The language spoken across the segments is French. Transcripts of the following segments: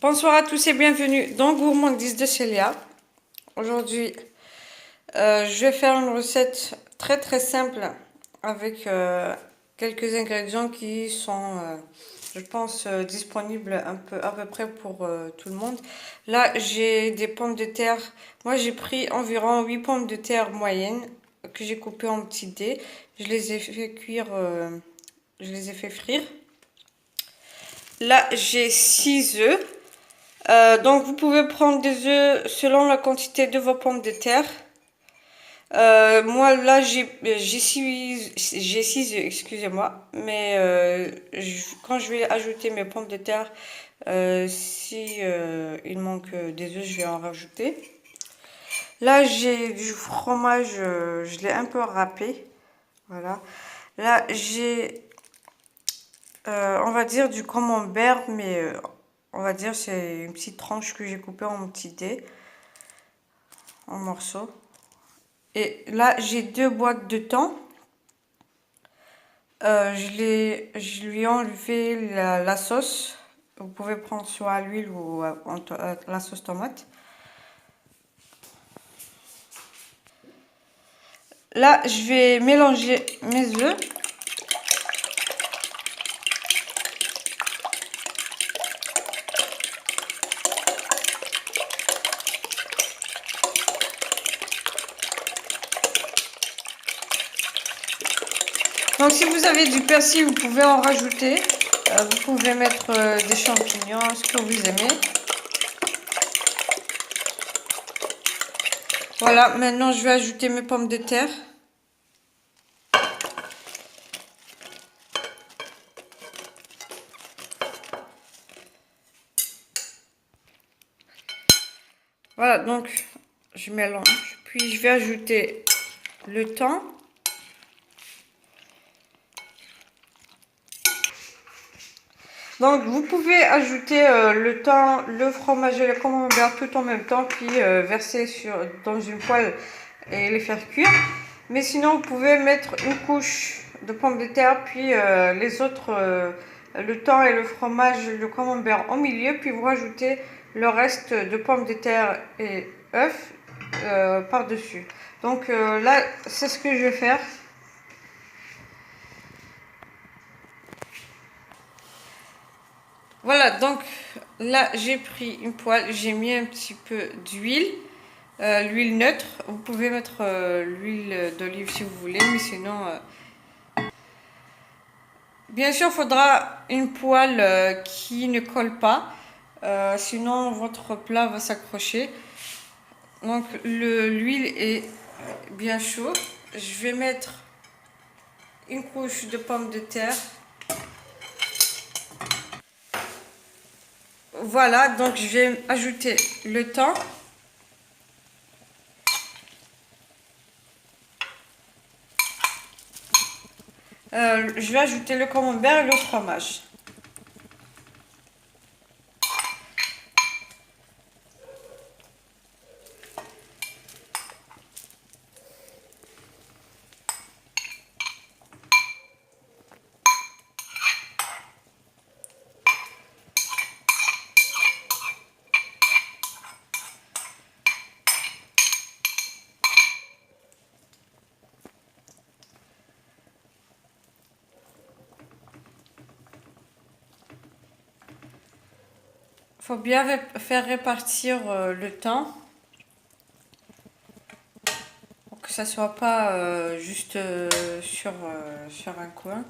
Bonsoir à tous et bienvenue dans Gourmandise de Célia. Aujourd'hui, je vais faire une recette très simple avec quelques ingrédients qui sont, je pense, disponibles à peu près pour tout le monde. Là, j'ai des pommes de terre. Moi, j'ai pris environ 8 pommes de terre moyennes que j'ai coupées en petits dés. Je les ai fait cuire, je les ai fait frire. Là, j'ai 6 œufs. Donc vous pouvez prendre des œufs selon la quantité de vos pommes de terre. Moi là j'ai 6 œufs, excusez-moi. Mais quand je vais ajouter mes pommes de terre, si il manque des œufs, je vais en rajouter. Là j'ai du fromage, je l'ai un peu râpé. Voilà. Là j'ai on va dire du camembert, mais on va dire c'est une petite tranche que j'ai coupée en petits dés, en morceaux. Et là j'ai 2 boîtes de thon. Je lui ai enlevé la sauce. Vous pouvez prendre soit à l'huile ou la sauce tomate. Là je vais mélanger mes œufs. Donc si vous avez du persil, vous pouvez en rajouter. Vous pouvez mettre des champignons, ce que vous aimez. Voilà, maintenant je vais ajouter mes pommes de terre. Voilà, donc je mélange. Puis je vais ajouter le thon. Donc vous pouvez ajouter le thon, le fromage et le camembert tout en même temps, puis verser dans une poêle et les faire cuire. Mais sinon vous pouvez mettre une couche de pommes de terre, puis les autres, le thon et le fromage, le camembert au milieu, puis vous rajoutez le reste de pommes de terre et œufs par-dessus. Donc là c'est ce que je vais faire. Voilà, donc là j'ai pris une poêle, j'ai mis un petit peu d'huile, l'huile neutre. Vous pouvez mettre l'huile d'olive si vous voulez, mais sinon, bien sûr, il faudra une poêle qui ne colle pas, sinon votre plat va s'accrocher. Donc l'huile est bien chaude. Je vais mettre une couche de pommes de terre. Voilà, donc je vais ajouter le thon. Je vais ajouter le camembert et le fromage. Il faut bien faire répartir le temps pour que ça soit pas juste sur un coin.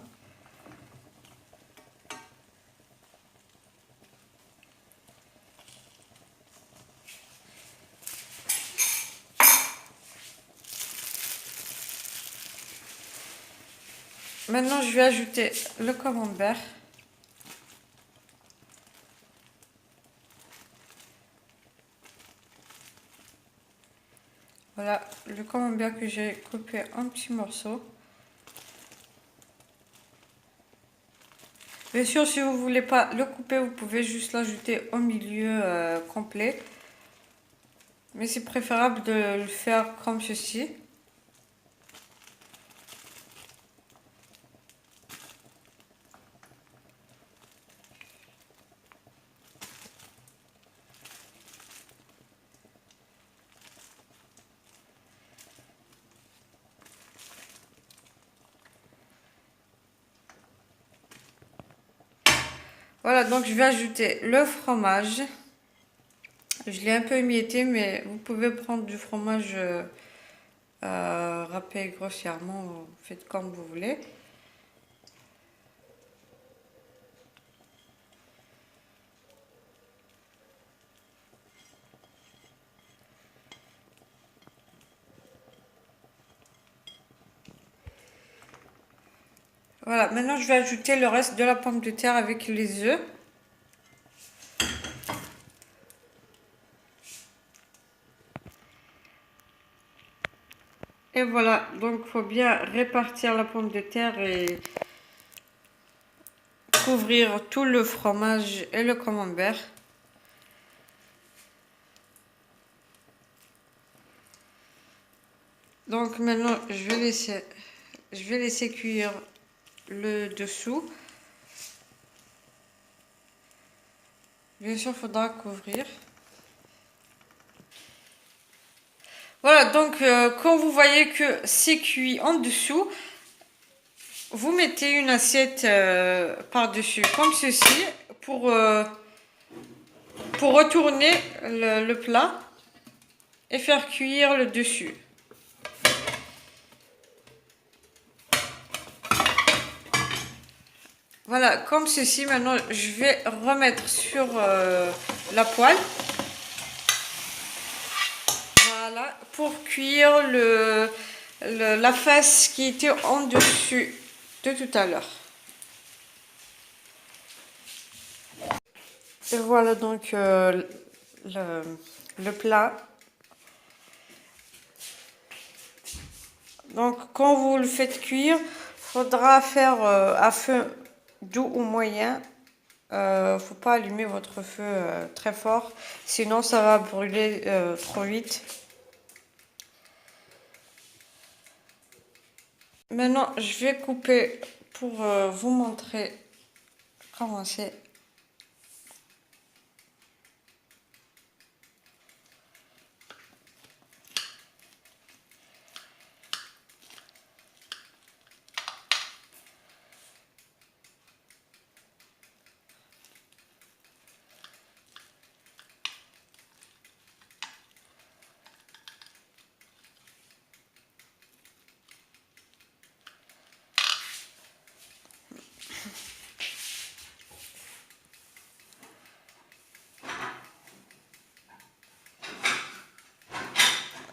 Maintenant, je vais ajouter le camembert. Voilà, le camembert que j'ai coupé en petits morceaux. Bien sûr, si vous voulez pas le couper, vous pouvez juste l'ajouter au milieu complet. Mais c'est préférable de le faire comme ceci. Voilà, donc je vais ajouter le fromage. Je l'ai un peu émietté, mais vous pouvez prendre du fromage râpé grossièrement, vous faites comme vous voulez. Voilà, maintenant je vais ajouter le reste de la pomme de terre avec les œufs. Et voilà, donc il faut bien répartir la pomme de terre et couvrir tout le fromage et le camembert. Donc maintenant je vais laisser cuire le dessous. Bien sûr, il faudra couvrir. Voilà, donc quand vous voyez que c'est cuit en dessous, vous mettez une assiette par-dessus, comme ceci, pour retourner le plat et faire cuire le dessus. Voilà, comme ceci. Maintenant, je vais remettre sur la poêle. Voilà, pour cuire la face qui était en dessus de tout à l'heure. Et voilà donc le plat. Donc quand vous le faites cuire, faudra faire à feu doux ou moyen. Faut pas allumer votre feu très fort, sinon ça va brûler trop vite. Maintenant, je vais couper pour vous montrer comment c'est.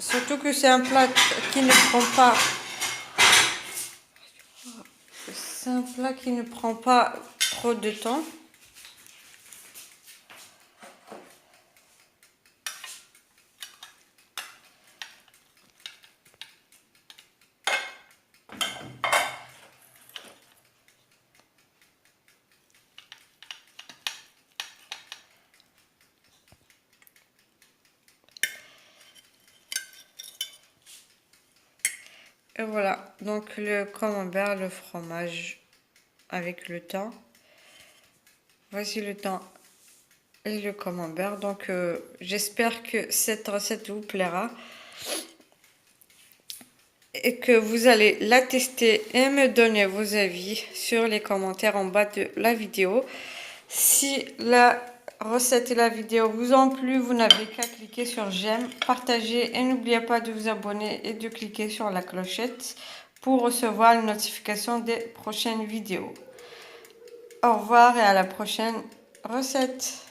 Surtout que c'est un plat qui ne prend pas. C'est un plat qui ne prend pas trop de temps. Et voilà, donc le camembert, le fromage avec le thym. Voici le thym et le camembert. Donc j'espère que cette recette vous plaira et que vous allez la tester et me donner vos avis sur les commentaires en bas de la vidéo. Si la recette et la vidéo vous ont plu, vous n'avez qu'à cliquer sur j'aime, partager et n'oubliez pas de vous abonner et de cliquer sur la clochette pour recevoir les notifications des prochaines vidéos. Au revoir et à la prochaine recette.